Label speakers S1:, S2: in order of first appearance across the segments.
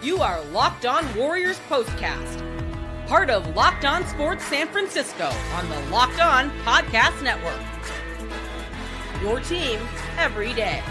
S1: You are Locked On Warriors Postcast, part of Locked On Sports San Francisco on the Locked On Podcast Network. Your team every day.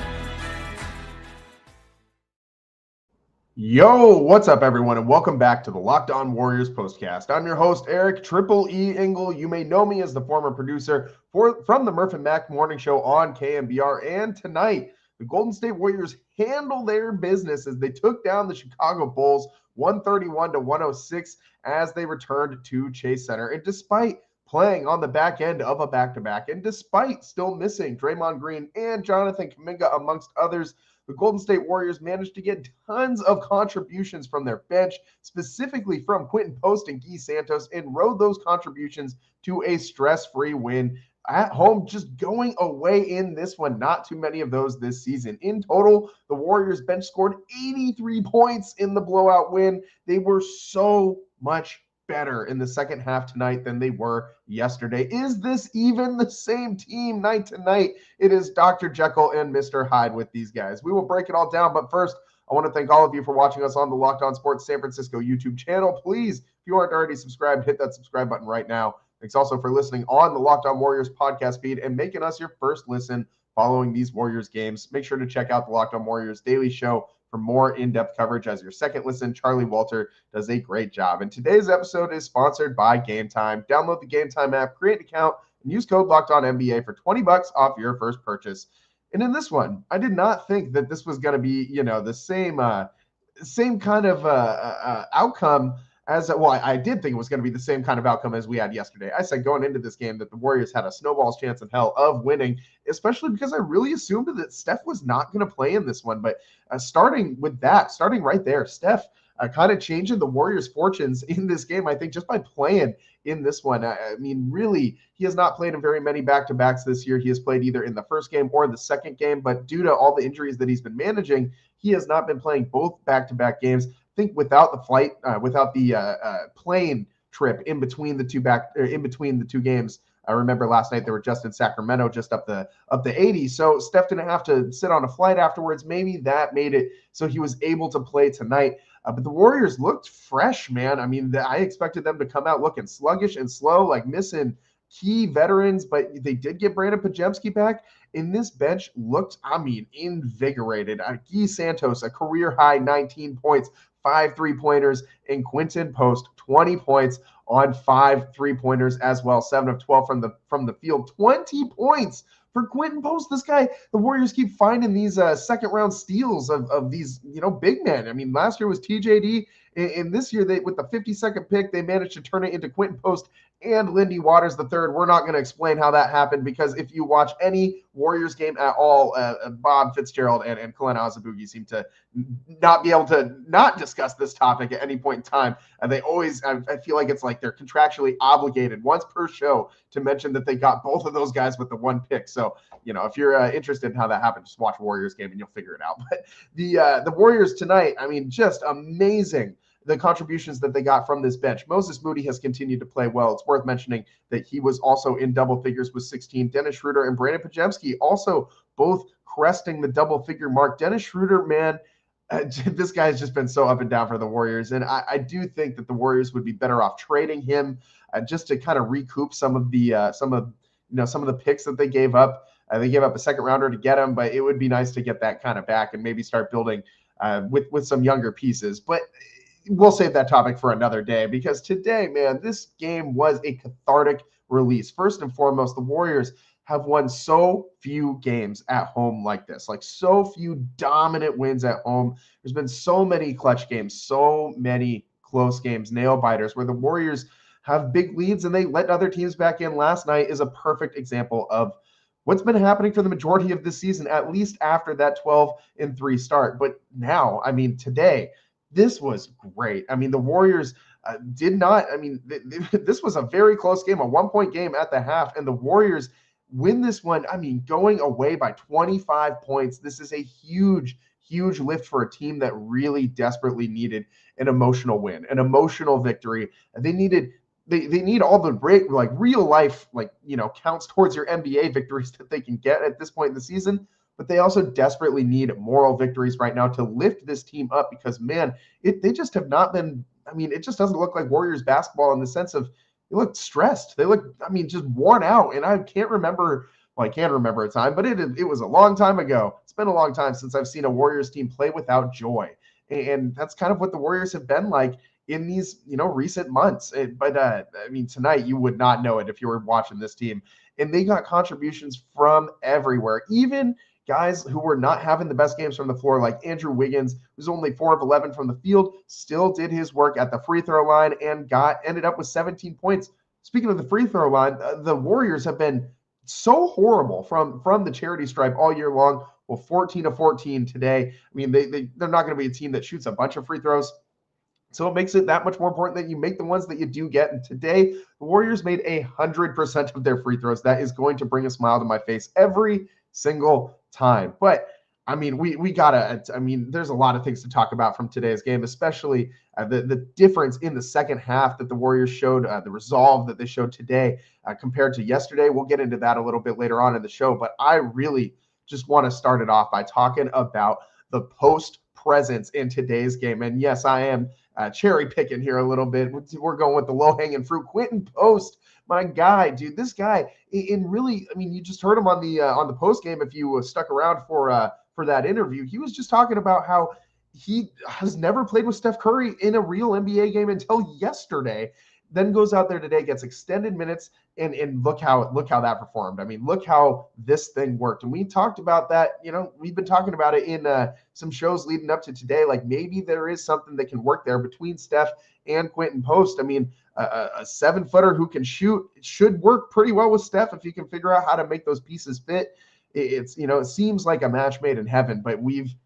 S2: Yo, what's up, everyone, and welcome back to the Locked On Warriors Postcast. I'm your host, Eric Triple E Engel. You may know me as the former producer from the Murph and Mac Morning Show on KMBR. And tonight, the Golden State Warriors handle their business as they took down the Chicago Bulls 131-106 as they returned to Chase Center. And despite playing on the back end of a back-to-back, and despite still missing Draymond Green and Jonathan Kuminga, amongst others, the Golden State Warriors managed to get tons of contributions from their bench, specifically from Quinten and Santos, and rode those contributions to a stress-free win at home, just going away in this one. Not too many of those this season. In total, the Warriors bench scored 83 points in the blowout win. They were so much better in the second half tonight than they were yesterday. Is this even the same team night to night? It is Dr. Jekyll and Mr. Hyde with these guys. We will break it all down, but first, I want to thank all of you for watching us on the Locked On Sports San Francisco YouTube channel. Please, if you aren't already subscribed, hit that subscribe button right now. Thanks also for listening on the Locked On Warriors podcast feed and making us your first listen following these Warriors games. Make sure to check out the Locked On Warriors daily show for more in-depth coverage as your second listen. Charlie Walter does a great job. And today's episode is sponsored by Gametime. Download the Gametime app, create an account, and use code LOCKEDONNBA for $20 off your first purchase. And in this one, I did not think that this was going to be, the same kind of outcome as well. I did think it was going to be the same kind of outcome as we had yesterday. I said going into this game that the Warriors had a snowball's chance in hell of winning, especially because I really assumed that Steph was not going to play in this one. But starting right there, Steph kind of changing the Warriors' fortunes in this game, I think, just by playing in this one. I mean, really, he has not played in very many back-to-backs this year. He has played either in the first game or the second game, but due to all the injuries that he's been managing, he has not been playing both back-to-back games. I think without the plane trip in between the two games. I remember last night they were just in Sacramento, just up the 80. So Steph didn't have to sit on a flight afterwards. Maybe that made it so he was able to play tonight. But the Warriors looked fresh, man. I mean, I expected them to come out looking sluggish and slow, like missing key veterans, but they did get Brandon Prizepicks back. In this bench looked, invigorated. Guy Santos, a career-high 19 points, 5 3-pointers, and Quinten Post, 20 points on 5 3-pointers as well, 7 of 12 from the field. 20 points for Quinten Post. This guy, the Warriors keep finding these second-round steals of these, big men. I mean, last year was TJD. In this year, with the 52nd pick, they managed to turn it into Quinten Post and Lindy Waters III. We're not going to explain how that happened because if you watch any Warriors game at all, Bob Fitzgerald and Kalena Azubuike seem to not be able to not discuss this topic at any point in time. And they always, I feel like it's like they're contractually obligated once per show to mention that they got both of those guys with the one pick. So, if you're interested in how that happened, just watch a Warriors game and you'll figure it out. But the Warriors tonight, just amazing. The contributions that they got from this bench. Moses Moody has continued to play well. It's worth mentioning that he was also in double figures with 16. Dennis Schroeder and Brandon Prizepicks also both cresting the double figure mark. Dennis Schroeder, man, this guy has just been so up and down for the Warriors. And I do think that the Warriors would be better off trading him just to kind of recoup some of the picks that they gave up. They gave up a second rounder to get him, but it would be nice to get that kind of back and maybe start building with some younger pieces. But we'll save that topic for another day because today, man, this game was a cathartic release. First and foremost, the Warriors have won so few games at home like this, like so few dominant wins at home. There's been so many clutch games, so many close games, nail biters, where the Warriors have big leads and they let other teams back in. Last night is a perfect example of what's been happening for the majority of this season, at least after that 12-3 start. But now, today, this was great. The Warriors this was a very close game, a 1-point game at the half, and the Warriors win this one. Going away by 25 points. This is a huge, huge lift for a team that really desperately needed an emotional win, an emotional victory. They need all the great, real life, counts towards your NBA victories that they can get at this point in the season. but they also desperately need moral victories right now to lift this team up because, man, they just have not been, it just doesn't look like Warriors basketball in the sense of they look stressed. They look, just worn out. And I can't remember, I can remember a time, but it was a long time ago. It's been a long time since I've seen a Warriors team play without joy. And that's kind of what the Warriors have been like in these, recent months. But tonight you would not know it if you were watching this team. And they got contributions from everywhere, even guys who were not having the best games from the floor, like Andrew Wiggins, who's only 4 of 11 from the field, still did his work at the free throw line and ended up with 17 points. Speaking of the free throw line, the Warriors have been so horrible from the charity stripe all year long. Well, 14 of 14 today. They're not going to be a team that shoots a bunch of free throws. So it makes it that much more important that you make the ones that you do get. And today, the Warriors made 100% of their free throws. That is going to bring a smile to my face every single time. But we gotta, there's a lot of things to talk about from today's game, especially the difference in the second half that the Warriors showed, the resolve that they showed today compared to yesterday. We'll get into that a little bit later on in the show, but I really just want to start it off by talking about the post presence in today's game. And yes, I am cherry picking here a little bit. We're going with the low hanging fruit. Quinten Post, my guy, dude, this guy you just heard him on the post game. If you stuck around for that interview, he was just talking about how he has never played with Steph Curry in a real NBA game until yesterday. Then goes out there today, gets extended minutes, and look how that performed. Look how this thing worked. And we talked about that, we've been talking about it in some shows leading up to today. Like maybe there is something that can work there between Steph and Quinten Post. A 7-footer who can shoot, it should work pretty well with Steph if you can figure out how to make those pieces fit. It seems like a match made in heaven, but we've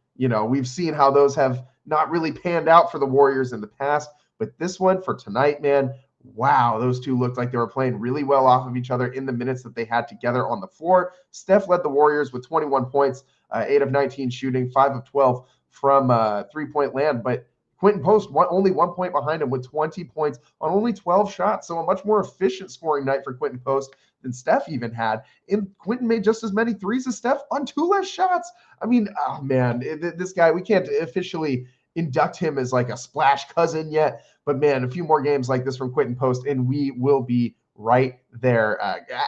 S2: seen how those have not really panned out for the Warriors in the past. But this one for tonight, man, wow, those two looked like they were playing really well off of each other in the minutes that they had together on the floor. Steph led the Warriors with 21 points, 8 of 19 shooting, 5 of 12 from three-point land. But Quinten Post only 1 point behind him with 20 points on only 12 shots. So a much more efficient scoring night for Quinten Post than Steph even had. And Quinten made just as many threes as Steph on 2 less shots. This guy, we can't officially induct him as like a splash cousin yet. But man, a few more games like this from Quinten Post, and we will be right there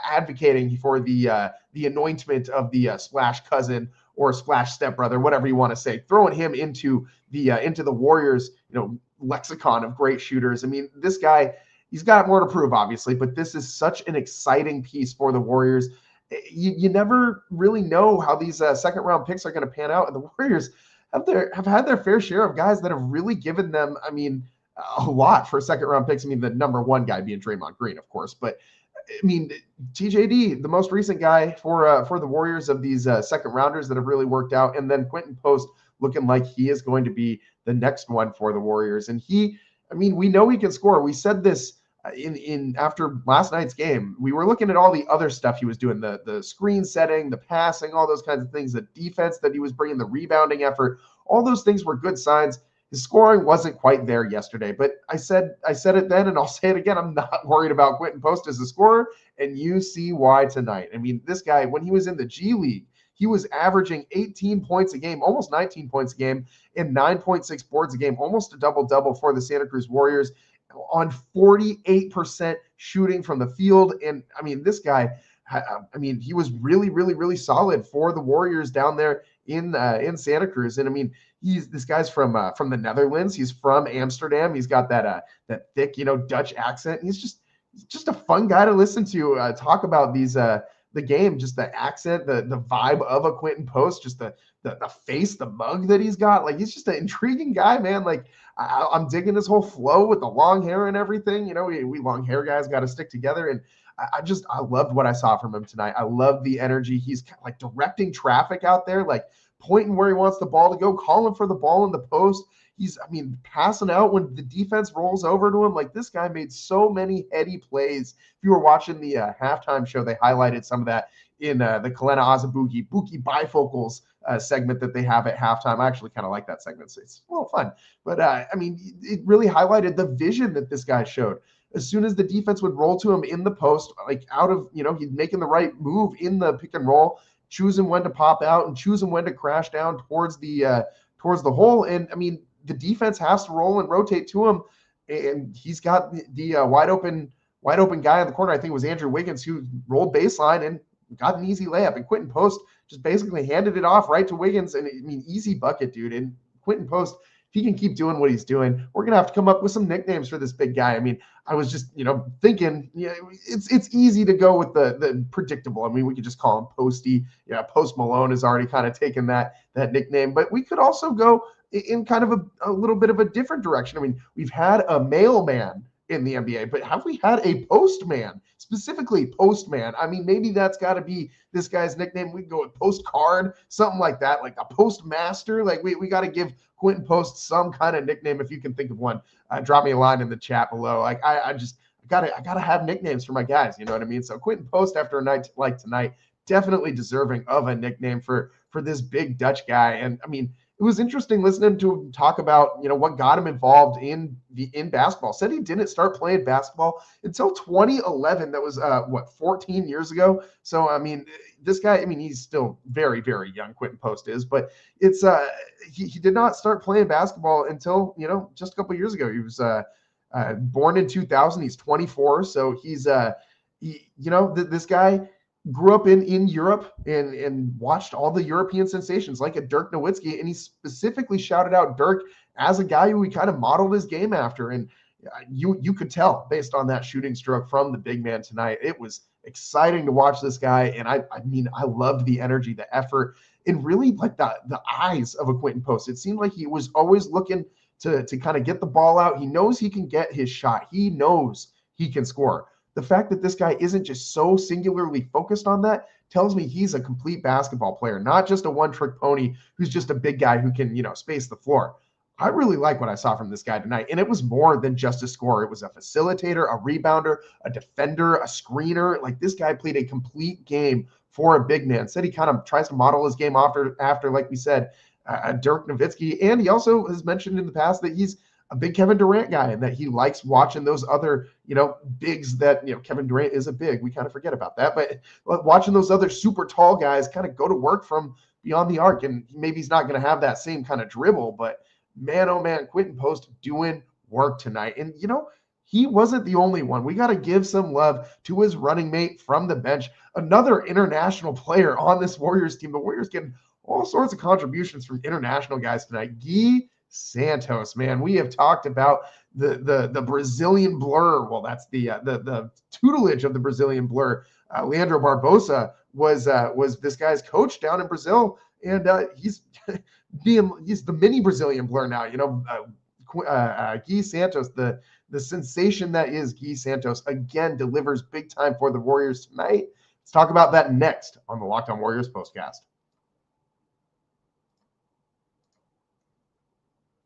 S2: advocating for the anointment of the splash cousin or splash stepbrother, whatever you want to say, throwing him into the Warriors, lexicon of great shooters. This guy, he's got more to prove, obviously, but this is such an exciting piece for the Warriors. You never really know how these second round picks are going to pan out, and the Warriors have had their fair share of guys that have really given them, a lot for second round picks. The number one guy being Draymond Green, of course, but TJD, the most recent guy for the Warriors of these second rounders that have really worked out, and then Quinten Post looking like he is going to be the next one for the Warriors. And we know he can score. We said this in after last night's game. We were looking at all the other stuff he was doing, the screen setting, the passing, all those kinds of things, the defense that he was bringing, the rebounding effort, all those things were good signs. His scoring wasn't quite there yesterday, but I said it then, and I'll say it again. I'm not worried about Quinten Post as a scorer, and you see why tonight. This guy, when he was in the G League, he was averaging 18 points a game, almost 19 points a game, and 9.6 boards a game, almost a double-double for the Santa Cruz Warriors on 48% shooting from the field. And, this guy, he was really, really, really solid for the Warriors down there in Santa Cruz. And, this guy's from the Netherlands. He's from Amsterdam. He's got that thick, Dutch accent. He's just a fun guy to listen to talk about the game, just the accent, the vibe of a Quinten Post, just the face, the mug that he's got. Like, he's just an intriguing guy, man. Like, I'm digging his whole flow with the long hair and everything. We long hair guys got to stick together. And I loved what I saw from him tonight. I love the energy. He's like directing traffic out there, like pointing where he wants the ball to go, calling for the ball in the post. He's, passing out when the defense rolls over to him. Like, this guy made so many heady plays. If you were watching the halftime show, they highlighted some of that in the Kalena Azabuki Buki bifocals segment that they have at halftime. I actually kind of like that segment. So it's a little fun. But, it really highlighted the vision that this guy showed. As soon as the defense would roll to him in the post, like out of, he's making the right move in the pick and roll, choosing when to pop out and choosing when to crash down towards the hole. And I mean, the defense has to roll and rotate to him, and he's got the wide open guy in the corner. I think it was Andrew Wiggins who rolled baseline and got an easy layup. And Quinten Post just basically handed it off right to Wiggins. And I mean, easy bucket, dude. And Quinten Post, if he can keep doing what he's doing, we're gonna have to come up with some nicknames for this big guy. I mean, I was just, thinking, it's easy to go with the predictable. I mean, we could just call him Posty. Yeah, Post Malone has already kind of taken that nickname, but we could also go in kind of a little bit of a different direction. I mean, we've had a mailman in the NBA, but have we had a postman, specifically postman? I mean, maybe that's got to be this guy's nickname. We can go with postcard, something like that, like a postmaster. Like we got to give Quinten Post some kind of nickname if you can think of one. Drop me a line in the chat below. Like I gotta have nicknames for my guys. You know what I mean? So Quinten Post, after a night like tonight, definitely deserving of a nickname for this big Dutch guy. And I mean, it was interesting listening to him talk about, what got him involved in basketball. Said he didn't start playing basketball until 2011. That was 14 years ago. So I mean, this guy, I mean, he's still very, very young. Quinten Post is, but it's he did not start playing basketball until just a couple years ago. He was born in 2000. He's 24, so he's this guy grew up in Europe and watched all the European sensations like a Dirk Nowitzki, and he specifically shouted out Dirk as a guy who he kind of modeled his game after. And you could tell based on that shooting stroke from the big man tonight. It was exciting to watch this guy, and I mean, I loved the energy, the effort, and really like the eyes of a Quinten Post. It seemed like he was always looking to kind of get the ball out. He knows he can get his shot. He knows he can score. The fact that this guy isn't just so singularly focused on that tells me he's a complete basketball player, not just a one-trick pony who's just a big guy who can, space the floor. I really like what I saw from this guy tonight, and it was more than just a scorer. It was a facilitator, a rebounder, a defender, a screener. Like, this guy played a complete game for a big man. Said he kind of tries to model his game after like we said, Dirk Nowitzki, and he also has mentioned in the past that he's a big Kevin Durant guy and that he likes watching those other, bigs that, Kevin Durant is a big. We kind of forget about that, but watching those other super tall guys kind of go to work from beyond the arc. And maybe he's not going to have that same kind of dribble, but man, oh man, Quinten Post doing work tonight. And, he wasn't the only one. We got to give some love to his running mate from the bench, another international player on this Warriors team. The Warriors getting all sorts of contributions from international guys tonight. Guy Santos, man, we have talked about the Brazilian blur. Well, that's the tutelage of the Brazilian blur. Leandro Barbosa was this guy's coach down in Brazil, and he's the mini Brazilian blur now. Guy Santos, the sensation that is Guy Santos, again delivers big time for the Warriors tonight. Let's talk about that next on the Locked On Warriors postcast.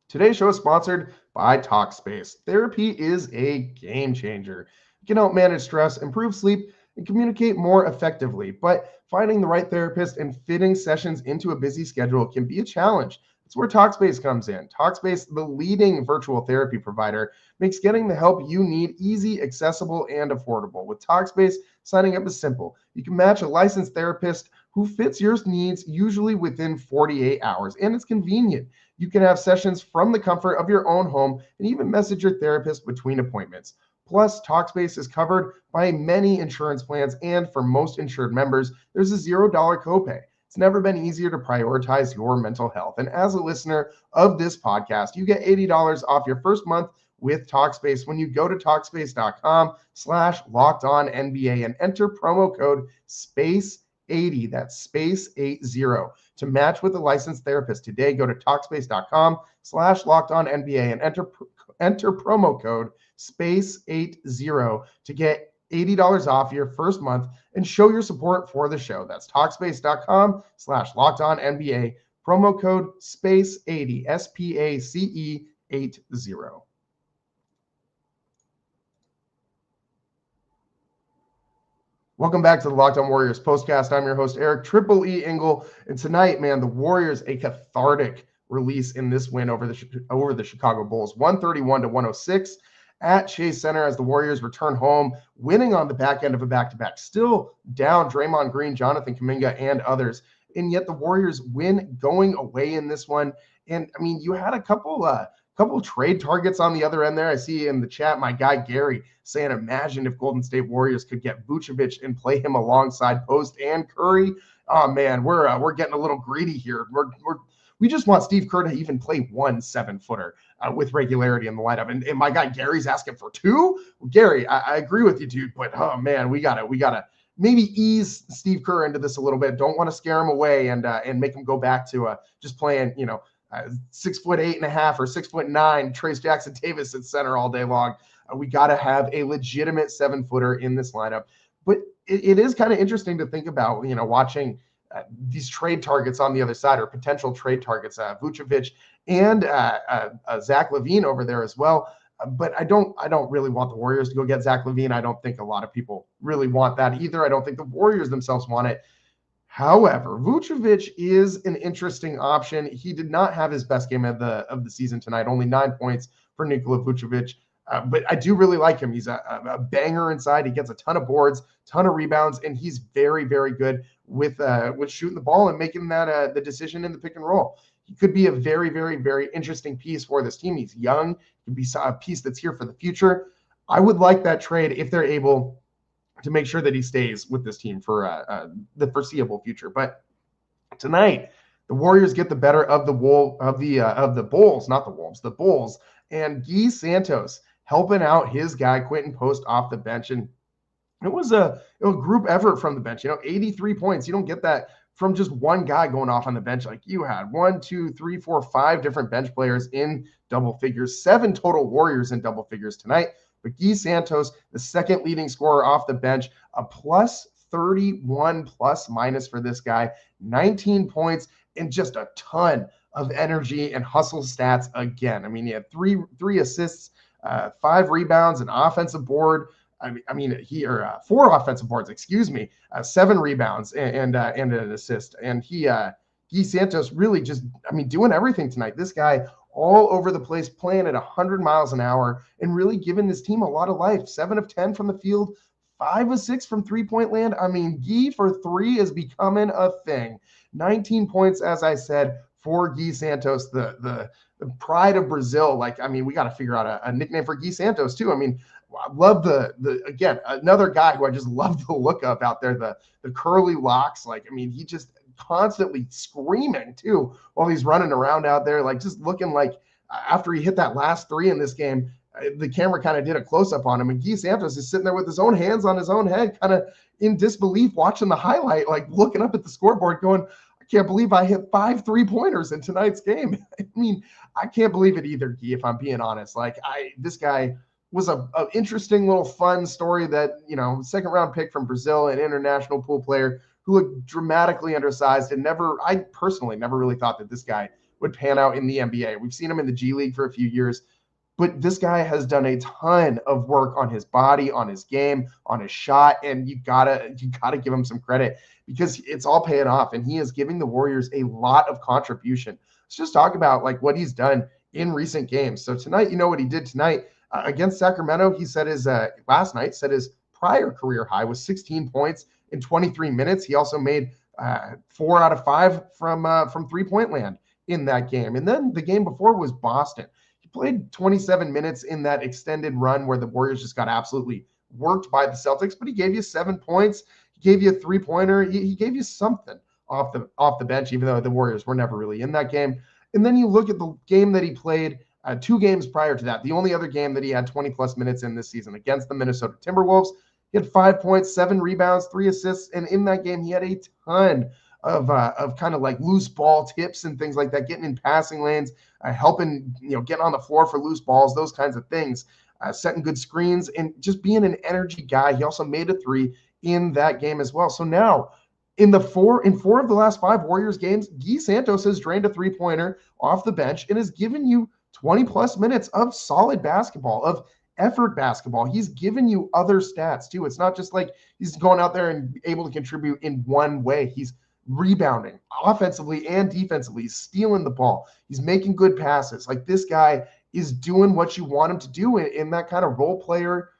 S2: Today's show is sponsored by TALKSPACE. Therapy is a game changer. It can help manage stress, improve sleep, and communicate more effectively. But finding the right therapist and fitting sessions into a busy schedule can be a challenge. That's where TALKSPACE comes in. TALKSPACE, the leading virtual therapy provider, makes getting the help you need easy, accessible, and affordable. With TALKSPACE, signing up is simple. You can match a licensed therapist who fits your needs, usually within 48 hours, and it's convenient. You can have sessions from the comfort of your own home and even message your therapist between appointments. Plus, TALKSPACE is covered by many insurance plans, and for most insured members, there's a $0 copay. It's never been easier to prioritize your mental health. And as a listener of this podcast, you get $80 off your first month with TALKSPACE when you go to TALKSPACE.com/LockedOnNBA and enter promo code SPACE80. That's SPACE80 to match with a licensed therapist today. Go to TALKSPACE.com/LockedOnNBA and enter promo code SPACE80 to get $80 off your first month and show your support for the show. That's TALKSPACE.com/LockedOnNBA, promo code SPACE80, SPACE80. Welcome back to the Locked On Warriors postcast. I'm your host, Eric Triple E Engel. And tonight, man, the Warriors, a cathartic release in this win over the Chicago Bulls, 131-106. at Chase Center as the Warriors return home, winning on the back end of a back-to-back. Still down Draymond Green, Jonathan Kuminga, and others. And yet the Warriors win going away in this one. And I mean, you had a couple trade targets on the other end there. I see in the chat my guy Gary saying, imagine if Golden State Warriors could get Vucevic and play him alongside Post and Curry. Oh man, we're getting a little greedy here. We just want Steve Kerr to even play 1 7-footer with regularity in the lineup. And my guy Gary's asking for 2. Gary, I agree with you, dude. But oh man, we gotta maybe ease Steve Kerr into this a little bit. Don't want to scare him away and make him go back to just playing 6'8.5" or 6'9" Trace Jackson Davis at center all day long. We got to have a legitimate 7-footer in this lineup. But it is kind of interesting to think about, watching these trade targets on the other side, or potential trade targets, Vucevic and Zach LaVine over there as well. But I don't really want the Warriors to go get Zach LaVine. I don't think a lot of people really want that either. I don't think the Warriors themselves want it. However, Vucevic is an interesting option. He did not have his best game of the season tonight, only 9 points for Nikola Vucevic. But I do really like him. He's a banger inside. He gets a ton of boards, ton of rebounds, and he's very, very good with shooting the ball and making that the decision in the pick and roll. He could be a very, very, very interesting piece for this team. He's young. He could be a piece that's here for the future. I would like that trade if they're able to make sure that he stays with this team for the foreseeable future. But tonight, the Warriors get the better of the Bulls, not the Wolves, the Bulls, and Guy Santos helping out his guy Quinten Post off the bench. And it was a group effort from the bench. 83 points. You don't get that from just one guy going off on the bench. Like you had 1, 2, 3, 4, 5 different bench players in double figures, 7 total Warriors in double figures tonight. But Guy Santos, the second leading scorer off the bench, a plus 31 plus minus for this guy, 19 points and just a ton of energy and hustle stats again. I mean, he had three assists, 5 rebounds, an offensive board. He 4 offensive boards, 7 rebounds and an assist. And Guy Santos really just, doing everything tonight. This guy all over the place, playing at 100 miles an hour and really giving this team a lot of life. 7 of 10 from the field, 5 of 6 from three-point land. Guy for 3 is becoming a thing. 19 points, as I said, for Guy Santos, the pride of Brazil. We got to figure out a nickname for Guy Santos too. I love again, another guy who I just love the look of out there, the curly locks. He just constantly screaming too while he's running around out there, just looking like after he hit that last 3 in this game, the camera kind of did a close-up on him, and Guy Santos is sitting there with his own hands on his own head, kind of in disbelief, watching the highlight, looking up at the scoreboard going, I can't believe I hit 5 3-pointers in tonight's game. I can't believe it either, Guy, if I'm being honest. This guy was an interesting little fun story that, second round pick from Brazil, an international pool player who looked dramatically undersized, and I personally never really thought that this guy would pan out in the NBA. We've seen him in the G League for a few years, but this guy has done a ton of work on his body, on his game, on his shot, and you gotta give him some credit because it's all paying off, and he is giving the Warriors a lot of contribution. Let's just talk about what he's done in recent games. So tonight, what he did tonight against Sacramento, he set his last night set his prior career high was 16 points in 23 minutes. He also made 4 out of 5 from three-point land in that game. And then the game before was Boston. He played 27 minutes in that extended run where the Warriors just got absolutely worked by the Celtics, but he gave you 7 points. He gave you a 3-pointer. He gave you something off the bench, even though the Warriors were never really in that game. And then you look at the game that he played 2 games prior to that, the only other game that he had 20-plus minutes in this season against the Minnesota Timberwolves. He had 5 points, 7 rebounds, 3 assists, and in that game, he had a ton of kind of loose ball tips and things like that, getting in passing lanes, helping, getting on the floor for loose balls, those kinds of things, setting good screens, and just being an energy guy. He also made a 3 in that game as well. So now, in 4 of the last 5 Warriors games, Guy Santos has drained a 3-pointer off the bench and has given you 20-plus minutes of solid basketball, of effort basketball. He's given you other stats too. It's not just he's going out there and able to contribute in one way. He's rebounding offensively and defensively. He's stealing the ball. He's making good passes. This guy is doing what you want him to do in that kind of role player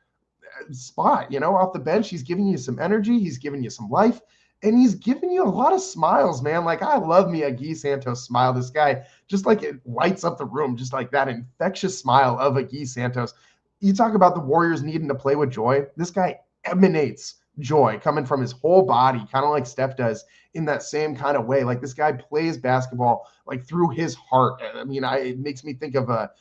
S2: spot. Off the bench, he's giving you some energy, he's giving you some life, and he's giving you a lot of smiles, man. Like, I love me a Guy Santos smile. This guy, just like, it lights up the room, just like that infectious smile of a Guy Santos. You talk about the Warriors needing to play with joy. This guy emanates joy coming from his whole body, kind of like Steph does in that same kind of way. Like, this guy plays basketball like through his heart. I mean, it makes me think of a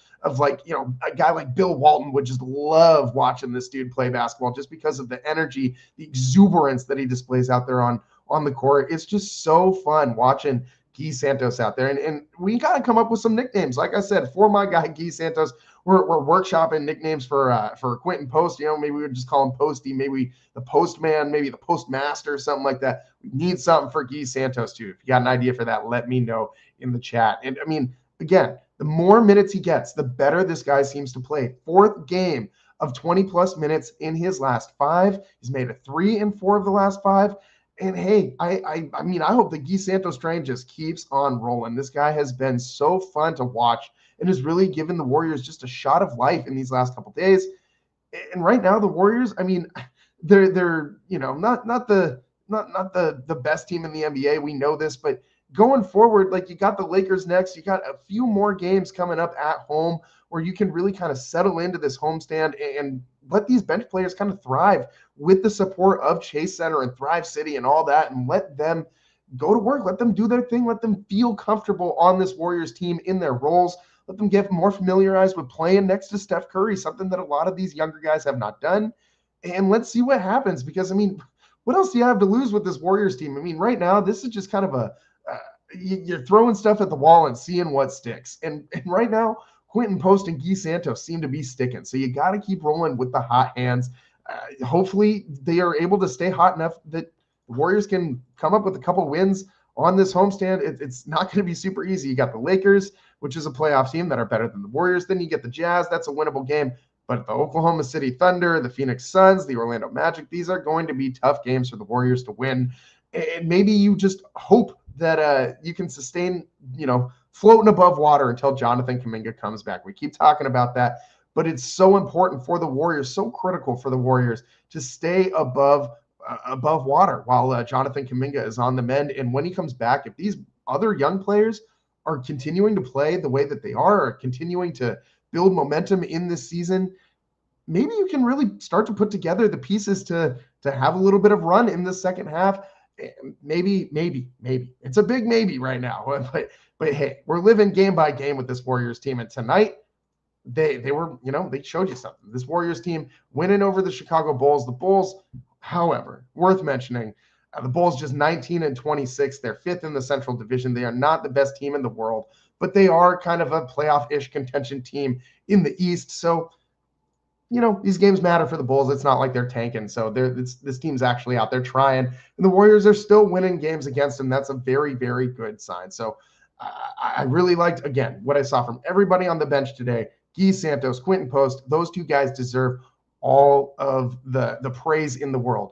S2: guy like Bill Walton would just love watching this dude play basketball just because of the energy, the exuberance that he displays out there on the court. It's just so fun watching Guy Santos out there. And we got to come up with some nicknames. Like I said, for my guy, Guy Santos, we're workshopping nicknames for Quinten Post. Maybe we would just call him Posty, maybe the Postman, maybe the Postmaster, something like that. We need something for Guy Santos too. If you got an idea for that, let me know in the chat. And I mean, again, the more minutes he gets, the better this guy seems to play. 4th game of 20-plus minutes in his last 5. He's made a 3 in 4 of the last 5. And hey, I mean, I hope the Guy Santos train just keeps on rolling. This guy has been so fun to watch and has really given the Warriors just a shot of life in these last couple days. And right now, the Warriors, I mean, they're not the best team in the NBA. We know this, but going forward, like, you got the Lakers next. You got a few more games coming up at home where you can really kind of settle into this homestand and let these bench players kind of thrive with the support of Chase Center and Thrive City and all that, and let them go to work. Let them do their thing. Let them feel comfortable on this Warriors team in their roles. Let them get more familiarized with playing next to Steph Curry, something that a lot of these younger guys have not done. And let's see what happens, because, I mean, what else do you have to lose with this Warriors team? I mean, right now, this is just kind of you're throwing stuff at the wall and seeing what sticks. And right now, Quinten Post and Guy Santos seem to be sticking. So you got to keep rolling with the hot hands. Hopefully they are able to stay hot enough that the Warriors can come up with a couple wins on this homestand. It's not going to be super easy. You got the Lakers, which is a playoff team, that are better than the Warriors. Then you get the Jazz. That's a winnable game. But the Oklahoma City Thunder, the Phoenix Suns, the Orlando Magic, these are going to be tough games for the Warriors to win. And maybe you just hope that you can sustain, floating above water until Jonathan Kuminga comes back. We keep talking about that, but it's so important for the Warriors, so critical for the Warriors to stay above water while Jonathan Kuminga is on the mend. And when he comes back, if these other young players are continuing to play the way that they are continuing to build momentum in this season, maybe you can really start to put together the pieces to have a little bit of run in the second half. Maybe it's a big maybe right now, but hey, we're living game by game with this Warriors team. And tonight they were, they showed you something. This Warriors team winning over the Chicago Bulls. The Bulls, however, worth mentioning, the Bulls just 19-26. They're 5th in the Central Division. They are not the best team in the world, but they are kind of a playoff-ish contention team in the East. So, these games matter for the Bulls. It's not like they're tanking. So this team's actually out there trying. And the Warriors are still winning games against them. That's a very, very good sign. So I really liked, again, what I saw from everybody on the bench today. Guy Santos, Quinten Post, those two guys deserve all of the praise in the world.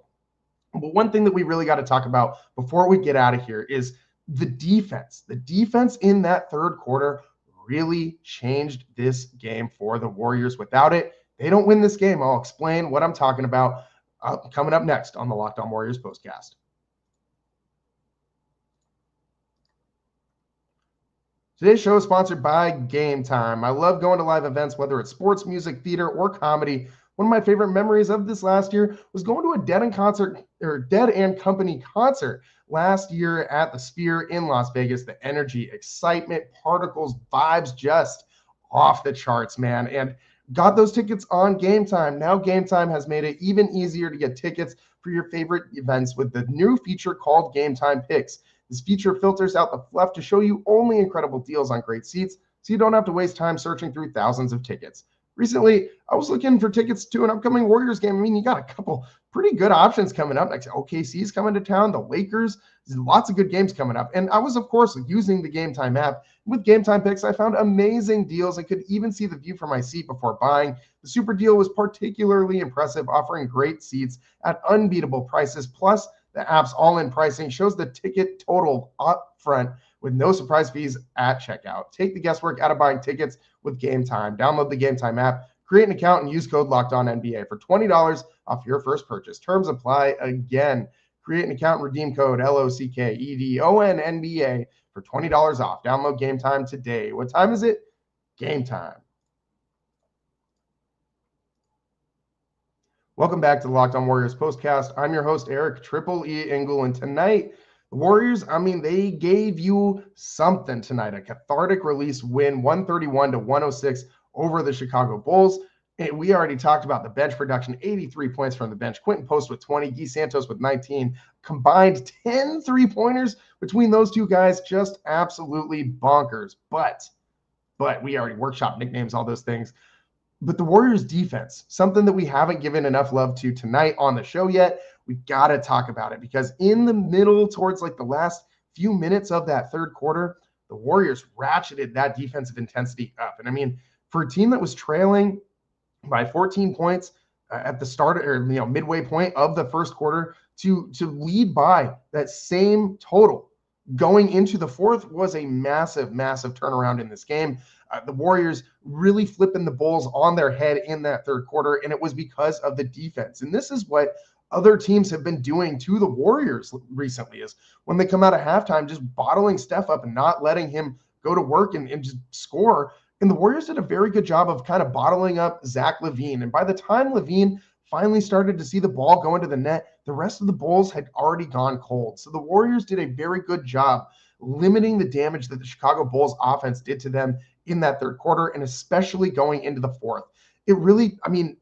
S2: But one thing that we really got to talk about before we get out of here is the defense. The defense in that third quarter really changed this game for the Warriors. Without it, they don't win this game. I'll explain what I'm talking about coming up next on the Locked On Warriors postcast. Today's show is sponsored by Gametime. I love going to live events, whether it's sports, music, theater, or comedy. One of my favorite memories of this last year was going to a Dead and Company concert last year at the Sphere in Las Vegas. The energy, excitement, particles, vibes, just off the charts, man. And got those tickets on Gametime. Now Gametime has made it even easier to get tickets for your favorite events with the new feature called Gametime Picks. This feature filters out the fluff to show you only incredible deals on great seats, so you don't have to waste time searching through thousands of tickets. Recently, I was looking for tickets to an upcoming Warriors game. I mean, you got a couple pretty good options coming up. Like OKC's coming to town, the Lakers, there's lots of good games coming up. And I was, of course, using the Gametime app. With Gametime Picks, I found amazing deals. I could even see the view from my seat before buying. The super deal was particularly impressive, offering great seats at unbeatable prices. Plus, the app's all-in pricing shows the ticket total up front with no surprise fees at checkout. Take the guesswork out of buying tickets with Gametime. Download the Gametime app, create an account, and use code LOCKEDONNBA for $20 off your first purchase. Terms apply. Again, create an account and redeem code LOCKEDONNBA for $20 off. Download Gametime today. What time is it? Gametime. Welcome back to the Locked On Warriors postcast. I'm your host, Eric Triple E Engel, and tonight, the Warriors, they gave you something tonight. A cathartic release win, 131-106 over the Chicago Bulls. And we already talked about the bench production, 83 points from the bench. Quinten Post with 20, Guy Santos with 19. Combined 10 three-pointers between those two guys, just absolutely bonkers. But we already workshopped nicknames, all those things. But the Warriors defense, something that we haven't given enough love to tonight on the show yet. We got to talk about it because in the middle towards like the last few minutes of that third quarter, the Warriors ratcheted that defensive intensity up. And for a team that was trailing by 14 points at the start or midway point of the first quarter to lead by that same total going into the fourth was a massive, massive turnaround in this game. The Warriors really flipping the Bulls on their head in that third quarter, and it was because of the defense. And this is what other teams have been doing to the Warriors recently, is when they come out of halftime, just bottling Steph up and not letting him go to work and just score. And the Warriors did a very good job of kind of bottling up Zach LaVine. And by the time LaVine finally started to see the ball go into the net, the rest of the Bulls had already gone cold. So the Warriors did a very good job limiting the damage that the Chicago Bulls offense did to them in that third quarter, and especially going into the fourth. It really,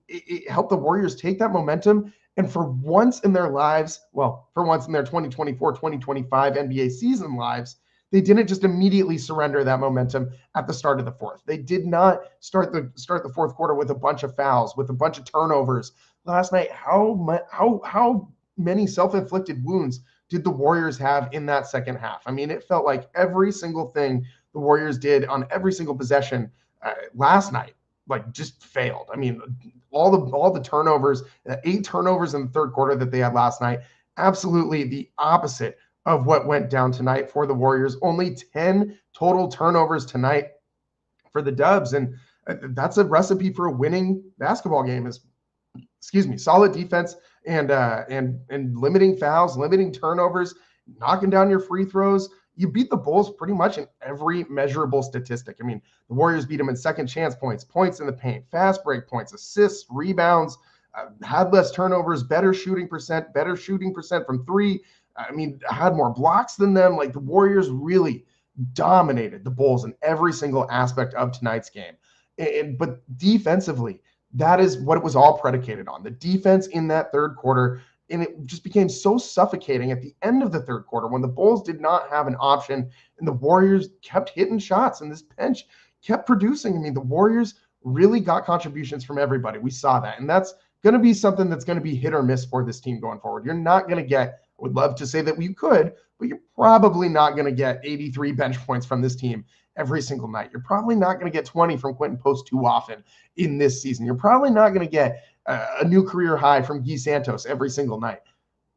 S2: it helped the Warriors take that momentum. And for once in their lives, for once in their 2024-2025 NBA season lives, they didn't just immediately surrender that momentum at the start of the fourth. They did not start the fourth quarter with a bunch of fouls, with a bunch of turnovers. Last night, how many self-inflicted wounds did the Warriors have in that second half? It felt like every single thing the Warriors did on every single possession last night, just failed. All the turnovers, 8 turnovers in the third quarter that they had last night, absolutely the opposite of what went down tonight for the Warriors. Only 10 total turnovers tonight for the Dubs. And that's a recipe for a winning basketball game is, solid defense and limiting fouls, limiting turnovers, knocking down your free throws. You beat the Bulls pretty much in every measurable statistic. The Warriors beat them in second chance points, points in the paint, fast break points, assists, rebounds, had less turnovers, better shooting percent from three. Had more blocks than them. The Warriors really dominated the Bulls in every single aspect of tonight's game. But defensively, that is what it was all predicated on. The defense in that third quarter. And it just became so suffocating at the end of the third quarter when the Bulls did not have an option and the Warriors kept hitting shots and this bench kept producing. The Warriors really got contributions from everybody. We saw that. And that's going to be something that's going to be hit or miss for this team going forward. You're not going to get, I would love to say that we could, but you're probably not going to get 83 bench points from this team every single night. You're probably not going to get 20 from Quinten Post too often in this season. You're probably not going to get a new career high from Guy Santos every single night.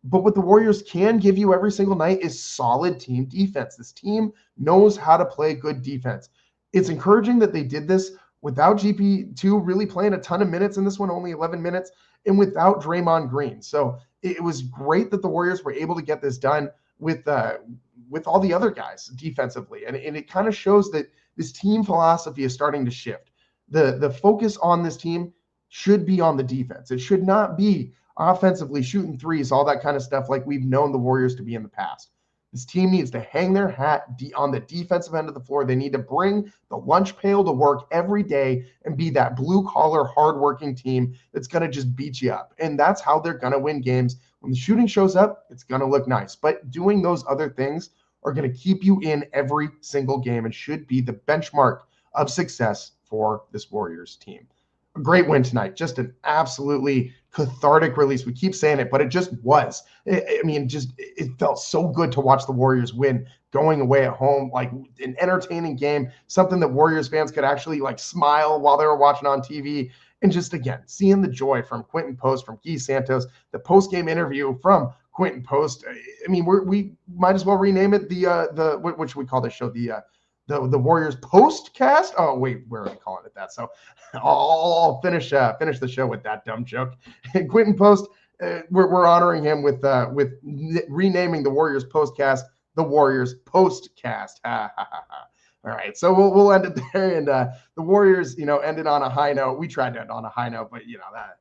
S2: But what the Warriors can give you every single night is solid team defense. This team knows how to play good defense. It's encouraging that they did this without GP2 really playing a ton of minutes in this one, only 11 minutes, and without Draymond Green. So it was great that the Warriors were able to get this done with all the other guys defensively. And it kind of shows that this team philosophy is starting to shift. The focus on this team should be on the defense. It should not be offensively shooting threes, all that kind of stuff like we've known the Warriors to be in the past. This team needs to hang their hat on the defensive end of the floor. They need to bring the lunch pail to work every day and be that blue-collar, hardworking team that's going to just beat you up. And that's how they're going to win games. When the shooting shows up, it's going to look nice. But doing those other things are going to keep you in every single game and should be the benchmark of success for this Warriors team. A great win tonight. Just an absolutely cathartic release. We keep saying it, but it just was. It felt so good to watch the Warriors win going away at home, like an entertaining game, something that Warriors fans could actually smile while they were watching on TV. And just, again, seeing the joy from Quinten Post, from Guy Santos, the post-game interview from Quinten Post. I mean, we might as well rename it what should we call this show? The Warriors POSTCAST. Oh wait, where are we calling it that? So I'll finish the show with that dumb joke. And Quinten Post, we're honoring him with renaming the Warriors POSTCAST the Warriors POSTCAST. All right, so we'll end it there. And the Warriors, ended on a high note. We tried to end on a high note, but that.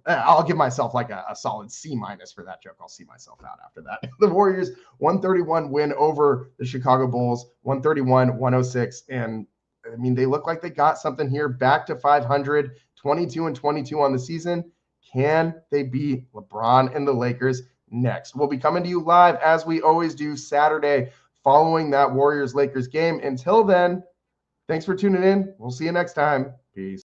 S2: I'll give myself like a solid C- for that joke. I'll see myself out after that. The Warriors 131 win over the Chicago Bulls, 131-106. And I mean, they look like they got something here, back to 500, 22-22 on the season. Can they beat LeBron and the Lakers next? We'll be coming to you live as we always do Saturday following that Warriors-Lakers game. Until then, thanks for tuning in. We'll see you next time. Peace.